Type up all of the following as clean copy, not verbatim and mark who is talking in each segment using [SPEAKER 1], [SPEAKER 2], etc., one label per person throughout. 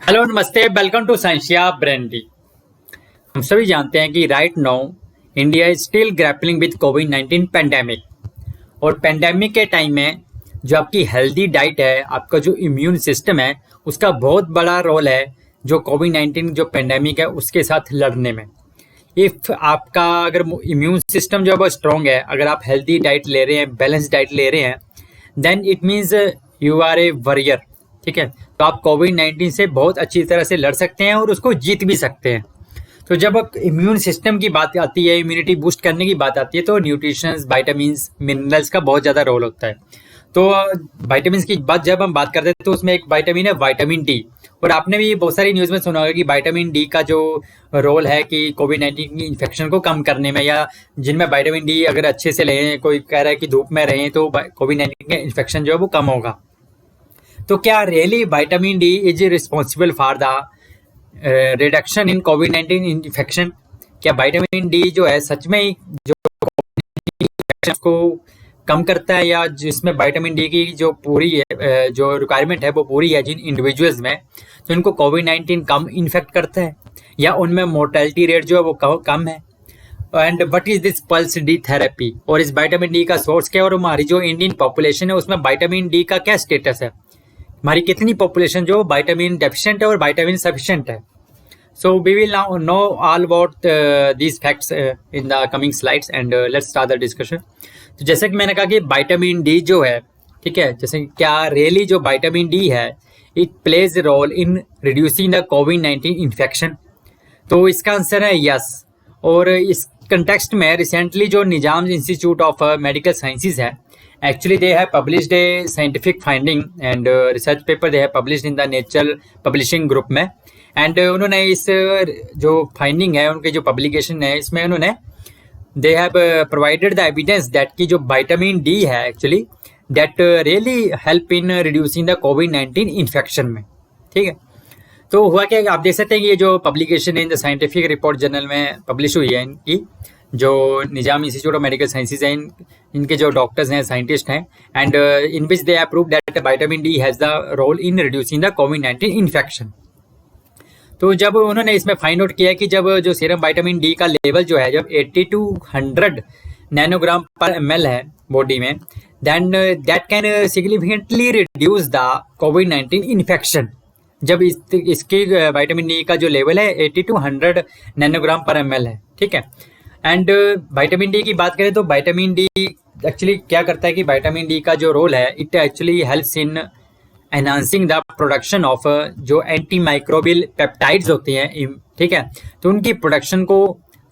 [SPEAKER 1] Hello नमस्ते, welcome to scientia ब्रेंडी। हम सभी जानते हैं कि right now India is still grappling with Covid 19 pandemic. और पेंडेमिक के टाइम में जो आपकी हेल्दी डाइट है, आपका जो इम्यून सिस्टम है, उसका बहुत बड़ा रोल है जो कोविड 19 जो पेंडेमिक है उसके साथ लड़ने में। इफ़ आपका अगर इम्यून सिस्टम जो है वो स्ट्रॉन्ग है, अगर आप हेल्दी डाइट ले रहे हैं, बैलेंस डाइट ले रहे हैं, then it means you are a warrior. ठीक है, तो आप कोविड 19 से बहुत अच्छी तरह से लड़ सकते हैं और उसको जीत भी सकते हैं। तो जब इम्यून सिस्टम की बात आती है, इम्यूनिटी बूस्ट करने की बात आती है, तो न्यूट्रिशंस, विटामिन्स, मिनरल्स का बहुत ज़्यादा रोल होता है। तो विटामिन्स की बात जब हम बात करते हैं तो उसमें एक विटामिन है विटामिन डी। और आपने भी बहुत सारी न्यूज़ में सुना होगा कि विटामिन डी का जो रोल है कि कोविड 19 की इन्फेक्शन को कम करने में, या जिनमें विटामिन डी अगर अच्छे से लें, कोई कह रहा है कि धूप में रहें तो कोविड 19 का इन्फेक्शन जो है वो कम होगा। तो क्या really vitamin D is responsible for the reduction in Covid 19 infection? क्या विटामिन डी जो है सच में ही जो इन्फेक्शन को कम करता है, या जिसमें विटामिन डी की जो पूरी है जो रिक्वायरमेंट है वो पूरी है जिन इंडिविजुअल्स में, तो इनको कोविड 19 कम इन्फेक्ट करता है, या उनमें मोर्टेलिटी रेट जो है वो कम है? And what is this pulse D therapy? और इस विटामिन डी का सोर्स क्या है, और हमारी जो इंडियन पॉपुलेशन है उसमें विटामिन डी का क्या स्टेटस है? हमारी कितनी पॉपुलेशन जो विटामिन डेफिशिएंट है और विटामिन सफिशिएंट है? So we will now know all about these facts in the coming slides and let's start the discussion. तो जैसे कि मैंने कहा कि विटामिन डी जो है, ठीक है, जैसे क्या रियली जो विटामिन डी है it plays role in reducing the covid 19 infection? तो इसका आंसर है यस। और इस कंटेक्स्ट में रिसेंटली जो Nizam institute of medical sciences है, actually they have published a scientific finding and research paper they have published in the Nature Publishing Group में। and उन्होंने इस जो finding है, उनके जो publication है, इसमें उन्होंने they have provided the evidence that कि जो vitamin D है actually that really help in reducing the COVID-19 infection में। ठीक है, तो हुआ क्या, आप देख सकते हैं कि ये जो पब्लिकेशन है in the scientific report journal में पब्लिश हुई है, इनकी जो Nizam institute of medical sciences है, इनके जो डॉक्टर्स हैं, साइंटिस्ट हैं, and in which they prove that vitamin D has the role in reducing the covid 19 infection. तो जब उन्होंने इसमें फाइंड आउट किया कि जब जो सीरम विटामिन डी का लेवल जो है जब 80 to 100 नैनोग्राम पर ml है बॉडी में, then that can significantly reduce the covid 19 infection. जब इसकी विटामिन डी का जो लेवल है 80 to 100 नैनोग्राम पर ml है। ठीक है, एंड विटामिन डी की बात करें तो विटामिन डी एक्चुअली क्या करता है कि विटामिन डी का जो रोल है it actually helps in enhancing the production of जो एंटी माइक्रोबियल पेप्टाइड्स होते हैं। ठीक है, तो उनकी प्रोडक्शन को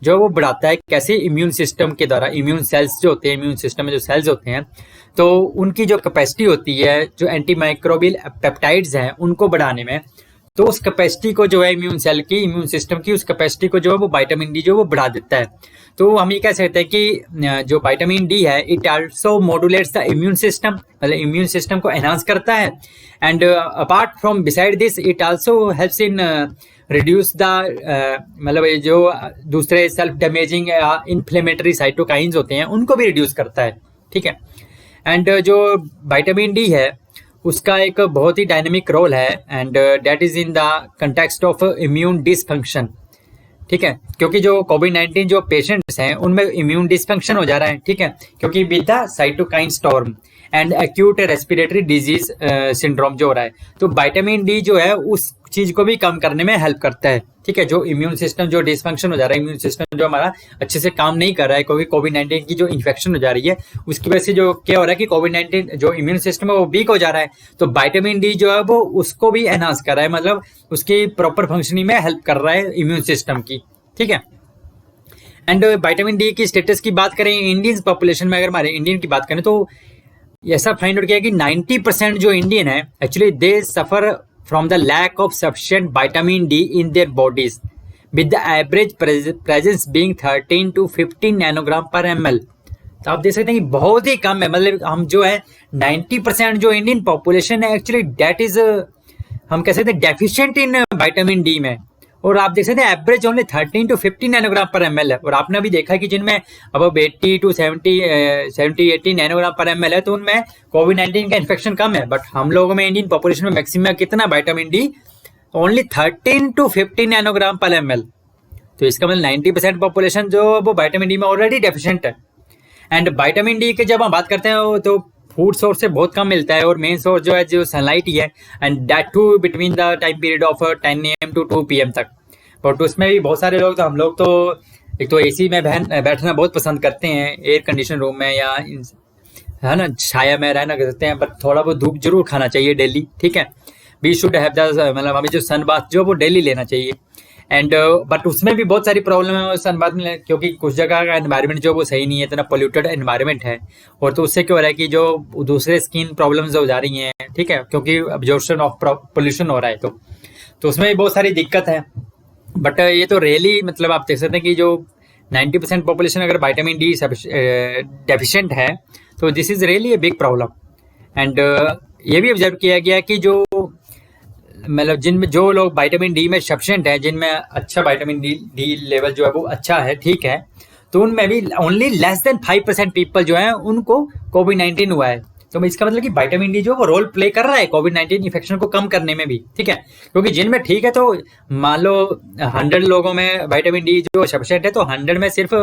[SPEAKER 1] जो वो बढ़ाता है। कैसे? इम्यून सिस्टम के द्वारा। इम्यून सेल्स जो होते हैं, इम्यून सिस्टम में जो सेल्स होते हैं, तो उनकी जो कैपेसिटी होती है जो एंटी माइक्रोबियल पेप्टाइड्स हैं उनको बढ़ाने में, तो उस कैपेसिटी को जो है इम्यून सेल की, इम्यून सिस्टम की उस कैपेसिटी को जो है वो विटामिन डी जो वो बढ़ा देता है। तो हम ये कह सकते हैं कि जो विटामिन डी है it also modulates the immune system, मतलब इम्यून सिस्टम को एनहांस करता है। And apart from beside this it also helps in reduce the मतलब जो दूसरे सेल्फ डैमेजिंग इन्फ्लेमेटरी साइटोकाइंस होते हैं उनको भी रिड्यूस करता है। ठीक है, एंड जो विटामिन डी है उसका एक बहुत ही डायनेमिक रोल है, and that is in the context of immune dysfunction. ठीक है, क्योंकि जो कोविड 19 जो पेशेंट्स हैं उनमें इम्यून डिसफंक्शन हो जा रहा है। ठीक है, क्योंकि with the cytokine storm and acute respiratory disease syndrome जो हो रहा है, तो विटामिन डी जो है उस चीज को भी कम करने में हेल्प करता है। ठीक है, जो इम्यून सिस्टम जो डिसफंक्शन हो जा रहा है, इम्यून सिस्टम जो हमारा अच्छे से काम नहीं कर रहा है क्योंकि कोविड 19 की जो इन्फेक्शन हो जा रही है उसकी वजह से जो क्या हो रहा है कि कोविड 19 जो इम्यून सिस्टम है वो वीक हो जा रहा है, तो विटामिन डी जो है वो उसको भी एनहांस कर रहा है, मतलब उसकी प्रॉपर फंक्शनिंग में हेल्प कर रहा है इम्यून सिस्टम की। ठीक है, एंड विटामिन डी की स्टेटस की बात करें इंडियन पॉपुलेशन में, अगर हमारे इंडियन की बात करें तो ऐसा फाइंड आउट किया कि 90% जो इंडियन है actually they suffer from the lack of sufficient vitamin D in their bodies with the average presence being 13 to 15 nanogram per ml। तो आप देख सकते हैं कि बहुत ही कम है, मतलब हम जो है 90% जो इंडियन पॉपुलेशन है एक्चुअली दैट इज हम कह सकते हैं डेफिशिएंट इन विटामिन डी में। और आप देख सकते हैं average only 13 to 15 nanogram per ml है। और आपने अभी देखा कि जिनमें अब 80 to 70-80 नैनोग्राम पर ml है तो उनमें कोविड 19 का इन्फेक्शन कम है, बट हम लोगों में इंडियन पॉपुलेशन में मैक्सिमम कितना vitamin D only 13 to 15 nanogram per ml। तो इसका मतलब 90% पॉपुलेशन जो वो विटामिन डी में ऑलरेडी डेफिशिएंट है। एंड विटामिन डी की जब हम बात करते हैं तो फूड सोर्स से बहुत कम मिलता है और मेन सोर्स जो है जो सनलाइट ही है, and that too between the time period of 10 AM to 2 PM तक। बट उसमें भी बहुत सारे लोग, तो हम लोग तो एक तो एसी में बैठना बहुत पसंद करते हैं, एयर कंडीशन रूम में या है ना छाया में रहना करते हैं, बट थोड़ा बहुत धूप जरूर खाना चाहिए डेली, ठीक है। वी शुड हैव द मतलब हमें जो सन बाथ जो वो डेली लेना चाहिए। एंड बट उसमें भी बहुत सारी प्रॉब्लम है सन बाथ में, क्योंकि कुछ जगह का एनवायरनमेंट जो वो सही नहीं है, इतना पोल्यूटेड एनवायरनमेंट है, और तो उससे क्या हो रहा है कि जो दूसरे स्किन प्रॉब्लम्स हो जा रही हैं, ठीक है, क्योंकि अब्जॉर्प्शन ऑफ पोल्यूशन हो रहा है, तो उसमें भी बहुत सारी दिक्कत है। बट ये तो रियली मतलब आप देख सकते हैं कि जो 90% पॉपुलेशन अगर विटामिन डी डेफिशिएंट है तो this is really a big problem. And ये भी ऑब्जर्व किया गया कि जो मतलब जिनमें जो लोग विटामिन डी में सफिशिएंट है, जिनमें अच्छा विटामिन डी लेवल जो है वो अच्छा है, ठीक है, तो उनमें भी ओनली लेस देन 5% पीपल जो है उनको कोविड-19 हुआ है। तो इसका मतलब कि विटामिन डी जो वो रोल प्ले कर रहा है कोविड-19 इन्फेक्शन को कम करने में भी, ठीक है, क्योंकि जिनमें ठीक है, तो मान लो 100 लोगों में विटामिन डी जो सफिशिएंट है, तो 100 में सिर्फ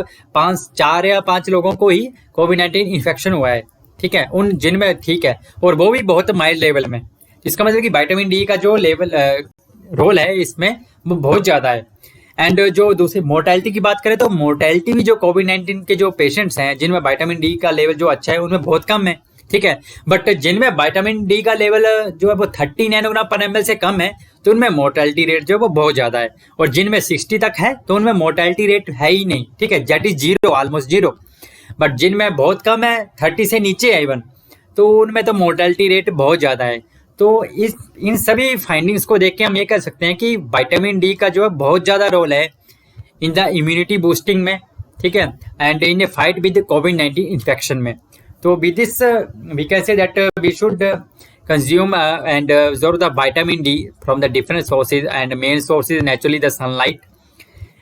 [SPEAKER 1] 4 या 5 लोगों को ही कोविड-19 इन्फेक्शन हुआ है, ठीक है, उन जिनमें ठीक है, और वो भी बहुत माइल्ड लेवल में। इसका मतलब कि विटामिन डी का जो लेवल रोल है इसमें वो बहुत ज़्यादा है। एंड जो दूसरी मोर्टेलिटी की बात करें तो मोर्टेलिटी भी जो कोविड-19 के जो पेशेंट्स हैं जिनमें विटामिन डी का लेवल जो अच्छा है उनमें बहुत कम है, ठीक है, बट जिनमें विटामिन डी का लेवल जो है वो 30 नैनोग्राम पर ml से कम है तो उनमें मोर्टेलिटी रेट जो है वो बहुत ज़्यादा है, और जिनमें 60 तक है तो उनमें मोर्टेलिटी रेट है ही नहीं, ठीक है, that is zero, almost zero. But जिनमें बहुत कम है, 30 से नीचे है इवन, तो उनमें तो मोर्टेलिटी रेट बहुत ज़्यादा है। तो इन सभी फाइंडिंग्स को देख के हम ये कह सकते हैं कि विटामिन डी का जो है बहुत ज़्यादा रोल है इन द इम्यूनिटी बूस्टिंग में, ठीक है, and in a fight with कोविड-19 इन्फेक्शन में। तो with this we can say that we should consume and absorb the vitamin D from the different sources, and main source is naturally the sunlight.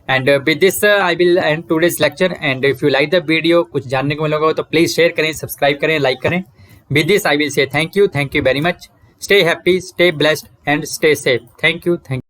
[SPEAKER 1] And with this I will end today's lecture, and if you like the video, कुछ जानने को मिलेगा तो please share करें, subscribe करें, like करें। With this I will say thank you very much. Stay happy, stay blessed and stay safe. Thank you.